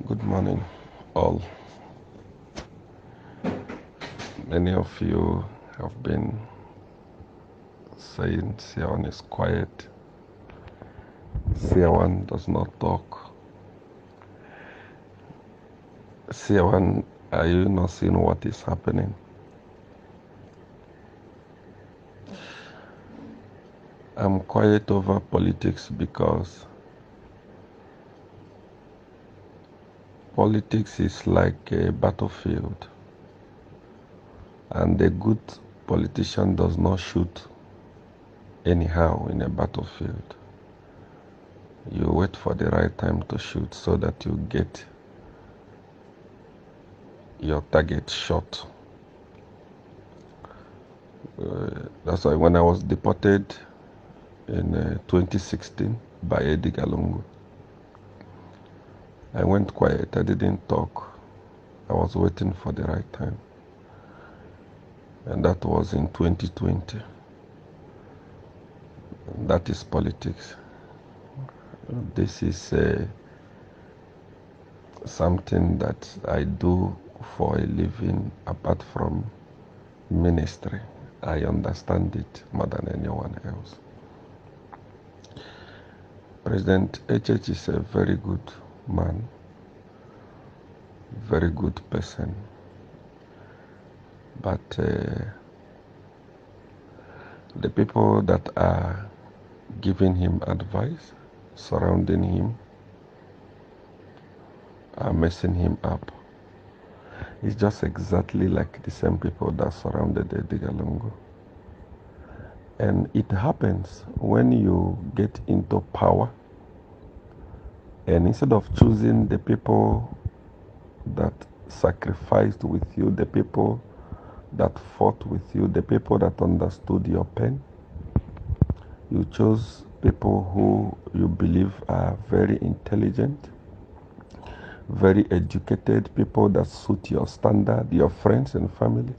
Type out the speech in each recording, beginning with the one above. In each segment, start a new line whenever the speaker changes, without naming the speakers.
Good morning, all. Many of you have been saying Siawan is quiet. Siawan does not talk. Siawan, are you not seeing what is happening? I'm quiet over politics because politics is like a battlefield, and a good politician does not shoot anyhow in a battlefield. You wait for the right time to shoot so that you get your target shot. That's why when I was deported in 2016 by Edgar Lungu, I went quiet. I didn't talk. I was waiting for the right time. And that was in 2020. That is politics. This is something that I do for a living apart from ministry. I understand it more than anyone else. President HH is a very good man, very good person. But the people that are giving him advice, surrounding him, are messing him up. It's just exactly like the same people that surrounded Edgar Lungu. And it happens when you get into power, and instead of choosing the people that sacrificed with you, the people that fought with you, the people that understood your pain, you chose people who you believe are very intelligent, very educated, people that suit your standard, your friends and family.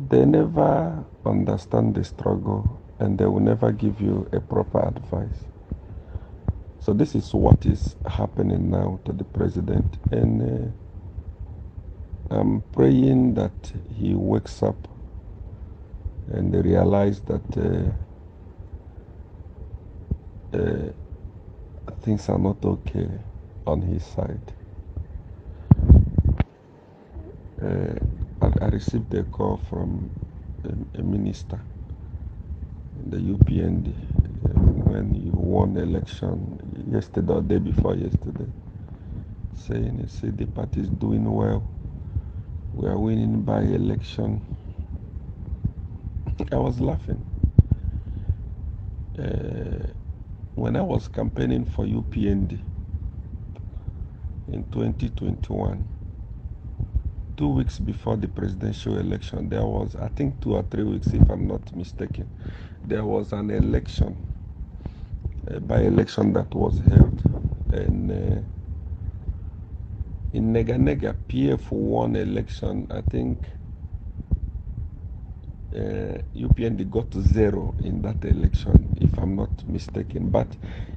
They never understand the struggle, and they will never give you a proper advice. So this is what is happening now to the president, and I'm praying that he wakes up and realize that things are not okay on his side. I received a call from a minister in the UPND when you won election yesterday or day before yesterday, saying he said the party is doing well. We are winning by election. I was laughing. When I was campaigning for UPND in 2021, 2 weeks before the presidential election, there was, I think 2 or 3 weeks if I'm not mistaken, there was an election, a by-election that was held. And in Nega Nega, PF won election. I think UPND got to 0 in that election, if I'm not mistaken. But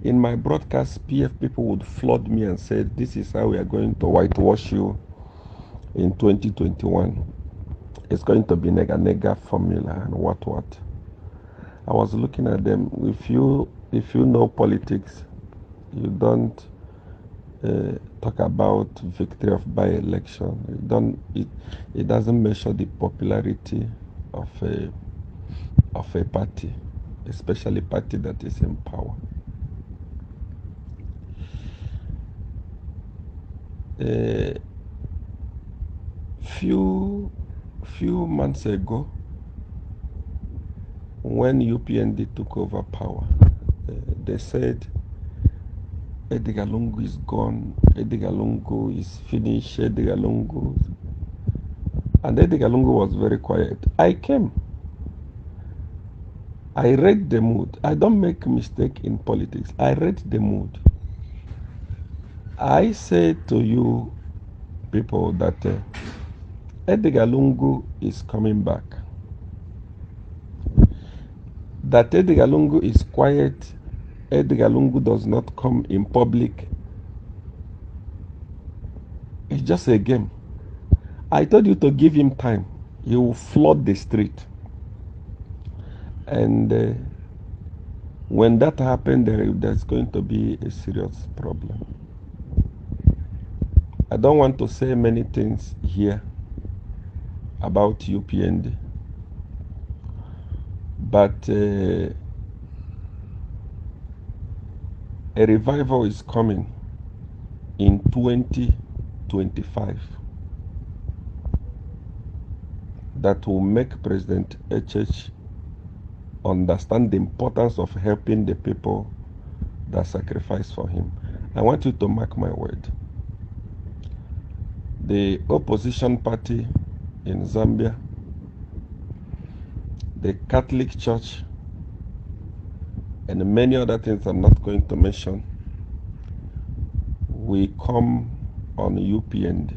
in my broadcast, PF people would flood me and say, this is how we are going to whitewash you in 2021. It's going to be Nega Nega formula and what. I was looking at them. If you know politics, you don't talk about victory of by-election. It doesn't measure the popularity of a party, especially a party that is in power. Few months ago, when UPND took over power, they said Edgar Lungu is gone, Edgar Lungu is finished, Edgar Lungu. And Edgar Lungu was very quiet. I came. I read the mood. I don't make mistake in politics. I read the mood. I say to you people that Edgar Lungu is coming back. That Edgar Lungu is quiet. Edgar Lungu does not come in public. It's just a game. I told you to give him time. He will flood the street. And when that happens, there's going to be a serious problem. I don't want to say many things here about UPND, but a revival is coming in 2025 that will make President HH understand the importance of helping the people that sacrifice for him. I want you to mark my word. The opposition party in Zambia, the Catholic Church, and many other things I'm not going to mention, will come on UPND.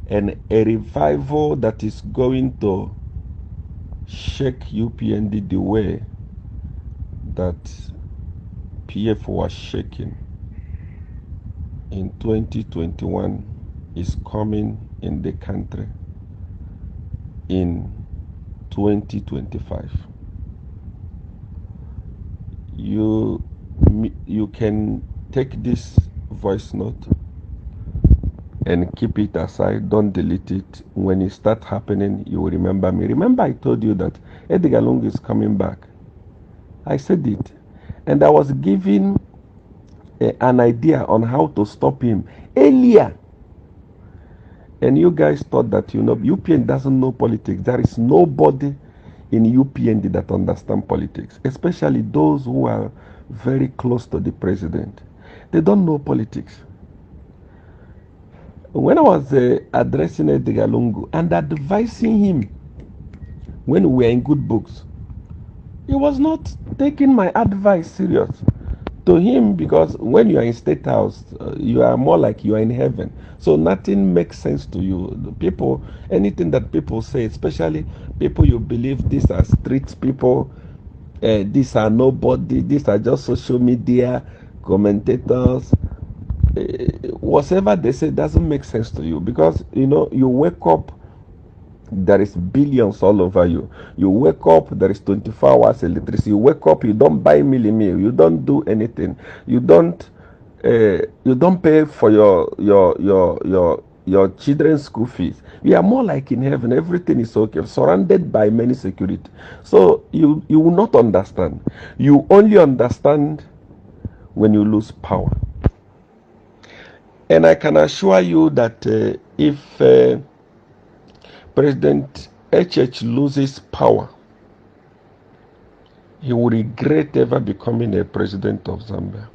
And a revival that is going to shake UPND the way that PF was shaking in 2021 is coming in the country in 2025. You can take this voice note and keep it aside. Don't delete it. When it starts happening, you will remember me. Remember I told you that Edgar Lungu is coming back. I said it. And I was giving an idea on how to stop him earlier. And you guys thought that, UPN doesn't know politics. There is nobody in UPND that understands politics, especially those who are very close to the president. They don't know politics. When I was addressing Edgar Lungu and advising him when we were in good books, he was not taking my advice serious. To him, because when you are in State House, you are more like you are in heaven. So nothing makes sense to you. The people, anything that people say, especially people you believe these are street people, these are nobody, these are just social media commentators. Whatever they say doesn't make sense to you, because you wake up, there is billions all over you. You wake up, there is 24 hours electricity. You wake up, you don't buy meal, you don't do anything, you don't pay for your children's school fees. You are more like in heaven. Everything is okay, surrounded by many security. So you will not understand. You only understand when you lose power. And I can assure you that if President HH loses power, he will regret ever becoming a president of Zambia.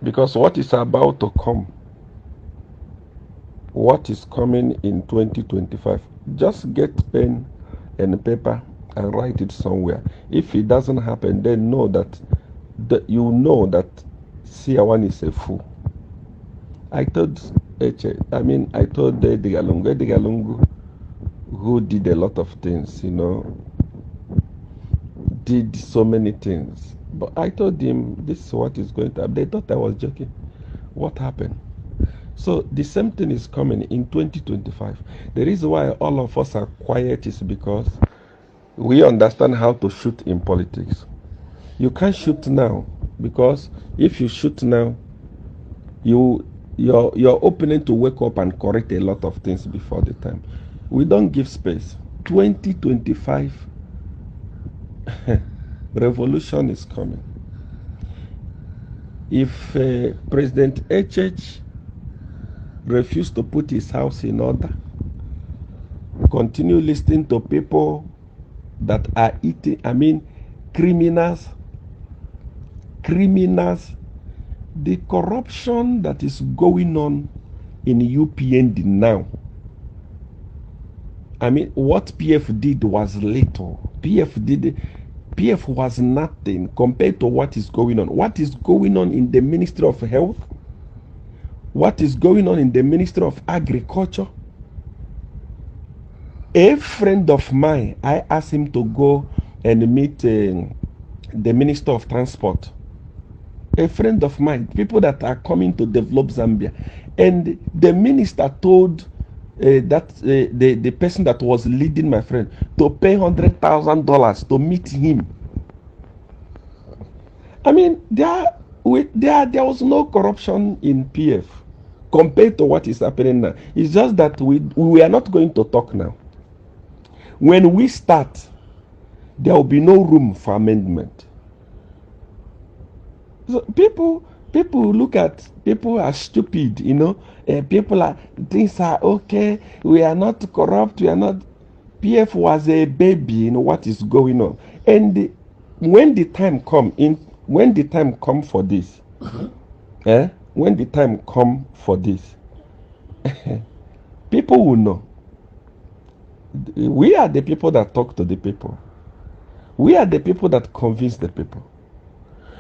Because what is about to come, what is coming in 2025, just get pen and paper and write it somewhere. If it doesn't happen, then know that you know that Siawan is a fool. I told Edgar Lungu, who did a lot of things, did so many things. But I told him, this is what is going to happen. They thought I was joking. What happened? So the same thing is coming in 2025. The reason why all of us are quiet is because we understand how to shoot in politics. You can't shoot now, because if you shoot now, your opponent to wake up and correct a lot of things before the time. We don't give space. 2025 revolution is coming. If President HH refused to put his house in order, continue listening to people that are eating, criminals, the corruption that is going on in UPND now. What PF did was little. PF was nothing compared to what is going on. What is going on in the Ministry of Health? What is going on in the Ministry of Agriculture? A friend of mine, I asked him to go and meet the Minister of Transport. a friend of mine, people that are coming to develop Zambia. And the minister told the person that was leading my friend to pay $100,000 to meet him. I mean, there was no corruption in PF compared to what is happening now. It's just that we are not going to talk now. When we start, there will be no room for amendment. So people look at people are stupid, you know. Things are okay. We are not corrupt. We are not. PF was a baby, you know what is going on. And when the time come for this, when the time come for this, people will know. We are the people that talk to the people. We are the people that convince the people.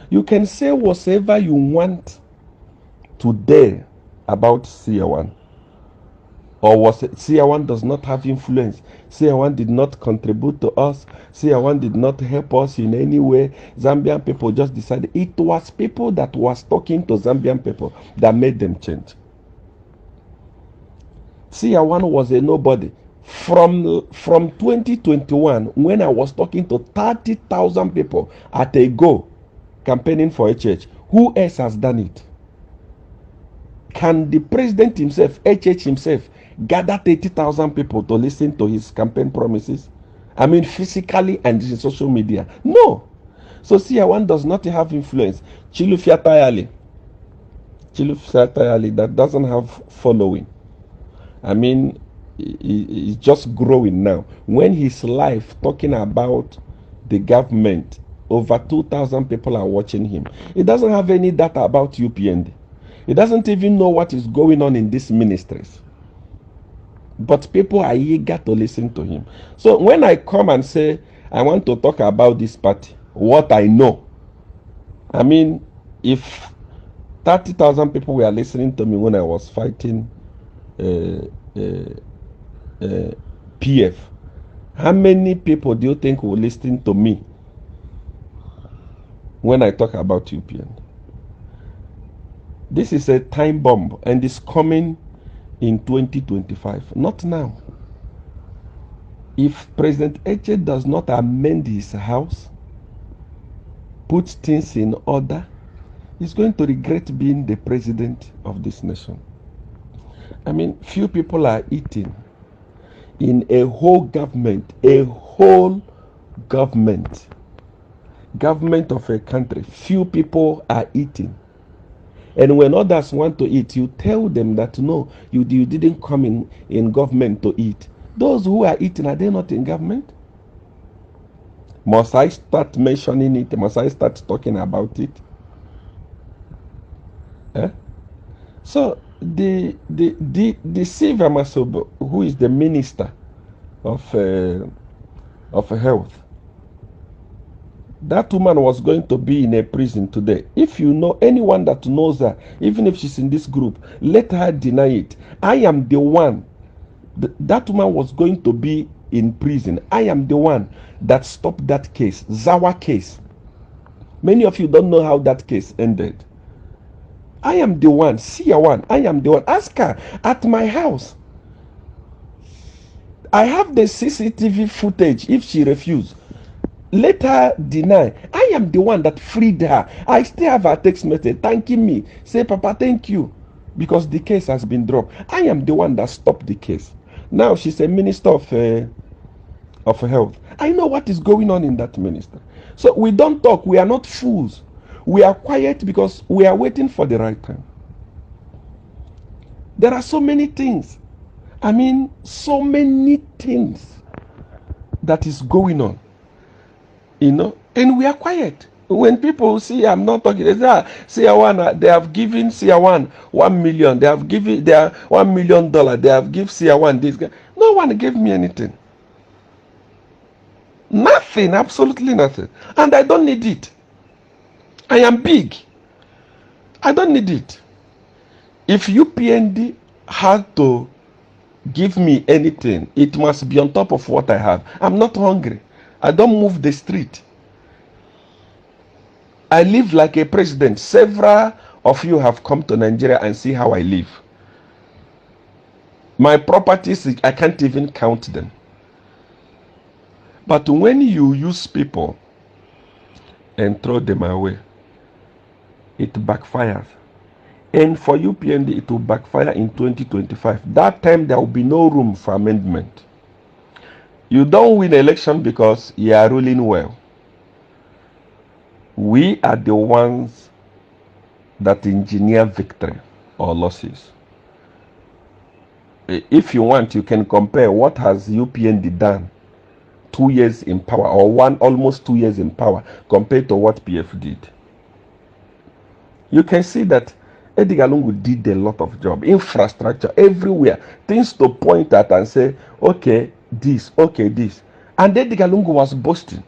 You can say whatever you want today about SEER 1. Or SEER 1 does not have influence. SEER 1 did not contribute to us. SEER 1 did not help us in any way. Zambian people just decided. It was people that was talking to Zambian people that made them change. SEER 1 was a nobody. From 2021, when I was talking to 30,000 people at a go, campaigning for HH, who else has done it? Can the president himself, HH himself, gather 30,000 people to listen to his campaign promises? I mean, physically and in social media. No. So SEER 1 does not have influence. Chilufiatayali, that doesn't have following. I mean, he's just growing now. When his life talking about the government, over 2,000 people are watching him. He doesn't have any data about UPND. He doesn't even know what is going on in these ministries. But people are eager to listen to him. So when I come and say, I want to talk about this party, what I know, I mean, if 30,000 people were listening to me when I was fighting PF, how many people do you think will listen to me when I talk about UPN? This is a time bomb and it's coming in 2025, not now. If President Eche does not amend his house, put things in order, he's going to regret being the president of this nation. I mean, few people are eating in a whole government of a country. Few people are eating. And when others want to eat, you tell them that no, you didn't come in government to eat. Those who are eating, are they not in government? Must I start mentioning it? Must I start talking about it? So the Silva Masobo, who is the minister of health, that woman was going to be in a prison today. If you know anyone that knows her, even if she's in this group, let her deny it. I am the one. That woman was going to be in prison. I am the one that stopped that case, Zawa case. Many of you don't know how that case ended. I am the one, SEER 1. I am the one. Ask her at my house. I have the CCTV footage if she refuses. Let her deny. I am the one that freed her. I still have her text message thanking me. Say, Papa, thank you. Because the case has been dropped. I am the one that stopped the case. Now she's a minister of health. I know what is going on in that minister. So we don't talk. We are not fools. We are quiet because we are waiting for the right time. There are so many things. I mean, so many things that is going on. You know, and we are quiet. When people see I'm not talking, they say, SEER 1, they have given SEER 1 $1 million. They have given their $1 million. They have given SEER 1 this guy. No one gave me anything. Nothing, absolutely nothing. And I don't need it. I am big. I don't need it. If UPND had to give me anything, it must be on top of what I have. I'm not hungry. I don't move the street. I live like a president. Several of you have come to Nigeria and see how I live. My properties, I can't even count them. But when you use people and throw them away, it backfires. And for UPND, it will backfire in 2025. That time, there will be no room for amendment. You don't win election because you are ruling well. We are the ones that engineer victory or losses. If you want, you can compare what has UPND done 2 years in power, or almost 2 years in power, compared to what PF did. You can see that Edgar Lungu did a lot of job, infrastructure everywhere, things to point at and say, okay, this, and Edgar Lungu was boasting.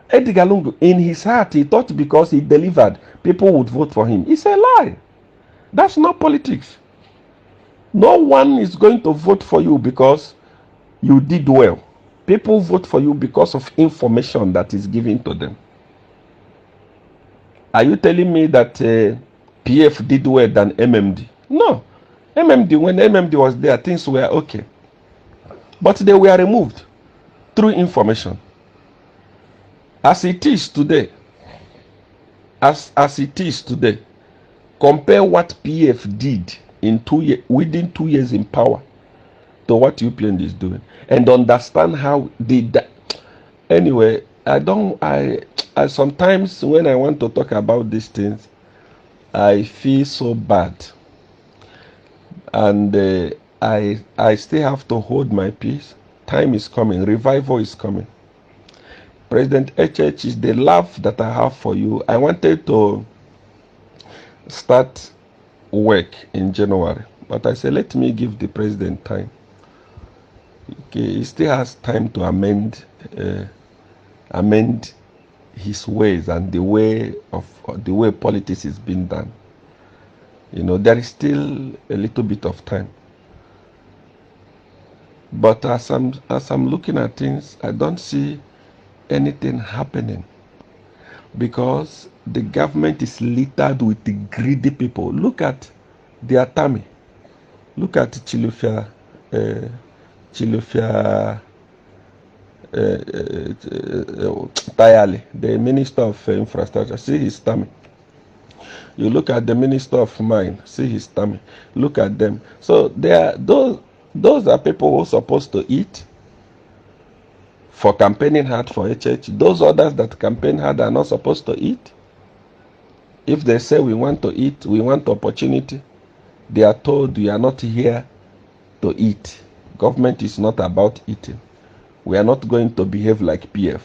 Edgar Lungu, in his heart, he thought because he delivered, people would vote for him. It's a lie. That's not politics. No one is going to vote for you because you did well. People vote for you because of information that is given to them. Are you telling me that PF did well than MMD? No. MMD, when MMD was there, things were okay. But they were removed through information. As it is today, compare what PF did in within 2 years in power to what UPND is doing, and understand how they. Anyway, I sometimes when I want to talk about these things, I feel so bad, and I still have to hold my peace. Time is coming. Revival is coming. President HH is the love that I have for you. I wanted to start work in January, but I said, let me give the president time. Okay, he still has time to amend his ways and the way politics is being done. You know, there is still a little bit of time. But as I'm looking at things, I don't see anything happening, because the government is littered with the greedy people. Look at the Atami. Look at Chilufya Tayali, the Minister of Infrastructure. See his tummy. You look at the Minister of Mine. See his tummy. Look at them. So those are people who are supposed to eat for campaigning hard for HH. Those others that campaign hard are not supposed to eat. If they say we want to eat, we want opportunity, they are told we are not here to eat. Government is not about eating. We are not going to behave like PF.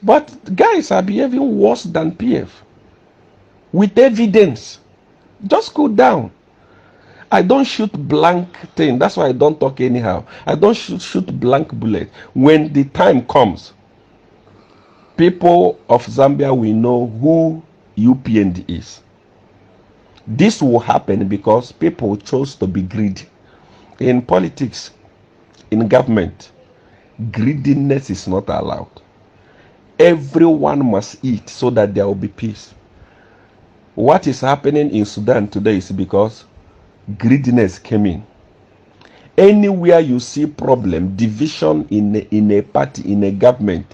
But guys are behaving worse than PF. With evidence. Just cool down. I don't shoot blank thing. That's why I don't talk anyhow. I don't shoot blank bullet. When the time comes, people of Zambia will know who UPND is. This will happen because people chose to be greedy. In politics, in government, greediness is not allowed. Everyone must eat so that there will be peace. What is happening in Sudan today is because greediness came in. Anywhere you see problem, division in a party, in a government,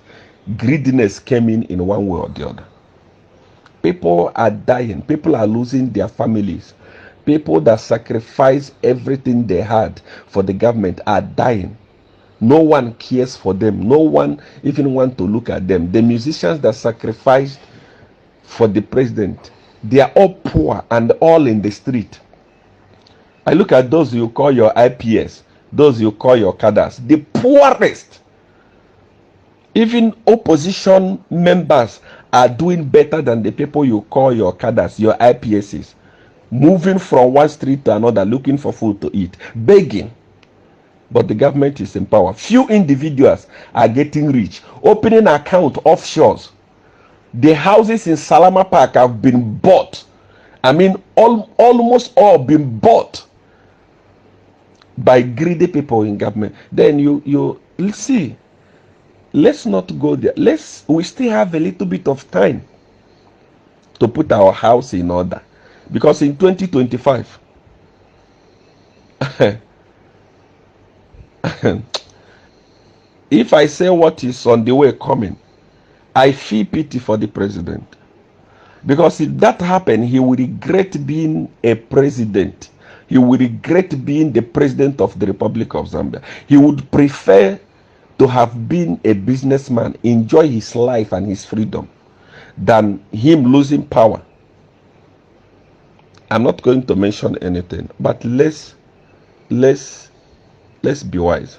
greediness came in one way or the other. People are dying. People are losing their families. People that sacrifice everything they had for the government are dying. No one cares for them. No one even want to look at them. The musicians that sacrificed for the president, they are all poor and all in the street. I look at those you call your IPS, those you call your cadres, the poorest. Even opposition members are doing better than the people you call your cadres, your IPSs. Moving from one street to another, looking for food to eat, begging. But the government is in power. Few individuals are getting rich, opening account offshores. The houses in Salama Park have been bought. I mean, almost all been bought by greedy people in government. Then you see, let's not go there. We still have a little bit of time. to put our house in order. Because in 2025, if I say what is on the way coming, I feel pity for the president. Because if that happened, he will regret being a president. He will regret being the president of the Republic of Zambia. He would prefer to have been a businessman, enjoy his life and his freedom, than him losing power. I'm not going to mention anything, but let's be wise.